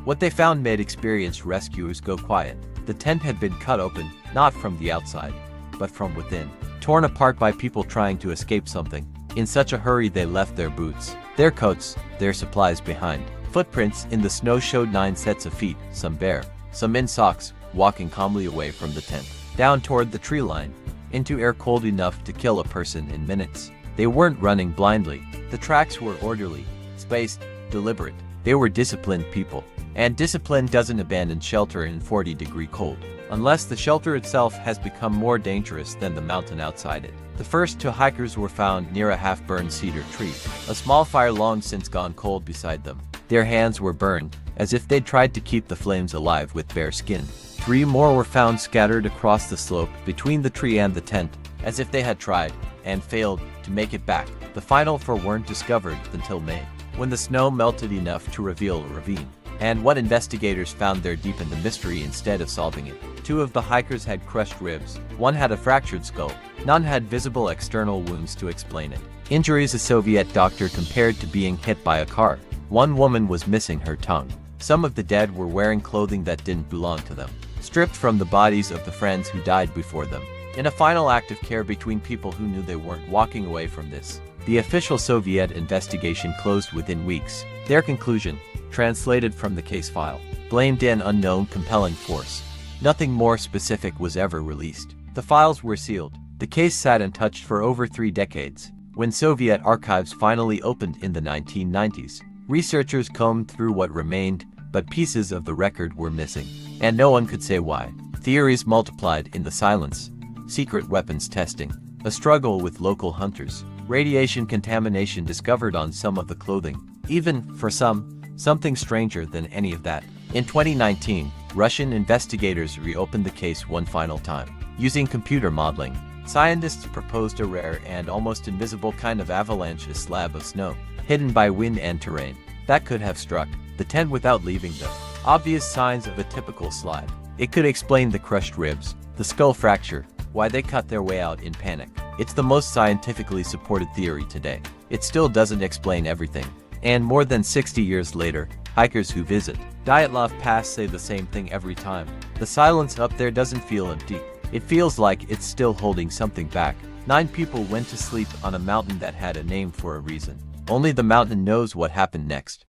What they found made experienced rescuers go quiet. The tent had been cut open, not from the outside, but from within, torn apart by people trying to escape something. In such a hurry they left their boots, their coats, their supplies behind. Footprints in the snow showed 9 sets of feet, some bare, some in socks, walking calmly away from the tent, down toward the tree line, into air cold enough to kill a person in minutes. They weren't running blindly. The tracks were orderly, spaced, deliberate. They were disciplined people. And discipline doesn't abandon shelter in 40-degree cold, unless the shelter itself has become more dangerous than the mountain outside it. The first 2 hikers were found near a half-burned cedar tree, a small fire long since gone cold beside them. Their hands were burned, as if they'd tried to keep the flames alive with bare skin. 3 more were found scattered across the slope between the tree and the tent, as if they had tried, and failed, to make it back. The final 4 weren't discovered until May, when the snow melted enough to reveal a ravine. And what investigators found there deepened the mystery instead of solving it. 2 of the hikers had crushed ribs, 1 had a fractured skull, none had visible external wounds to explain it. Injuries a Soviet doctor compared to being hit by a car. 1 woman was missing her tongue. Some of the dead were wearing clothing that didn't belong to them, stripped from the bodies of the friends who died before them. In a final act of care between people who knew they weren't walking away from this, the official Soviet investigation closed within weeks. Their conclusion, translated from the case file, blamed an unknown compelling force. Nothing more specific was ever released. The files were sealed. The case sat untouched for over 3 decades. When Soviet archives finally opened in the 1990s, researchers combed through what remained, but pieces of the record were missing, and no one could say why. Theories multiplied in the silence. Secret weapons testing, a struggle with local hunters, radiation contamination discovered on some of the clothing. Even, for some, something stranger than any of that. In 2019, Russian investigators reopened the case one final time. Using computer modeling, scientists proposed a rare and almost invisible kind of avalanche, a slab of snow, hidden by wind and terrain, that could have struck the tent without leaving the obvious signs of a typical slide. It could explain the crushed ribs, the skull fracture, why they cut their way out in panic. It's the most scientifically supported theory today. It still doesn't explain everything. And more than 60 years later, hikers who visit Dyatlov Pass say the same thing every time. The silence up there doesn't feel empty. It feels like it's still holding something back. 9 people went to sleep on a mountain that had a name for a reason. Only the mountain knows what happened next.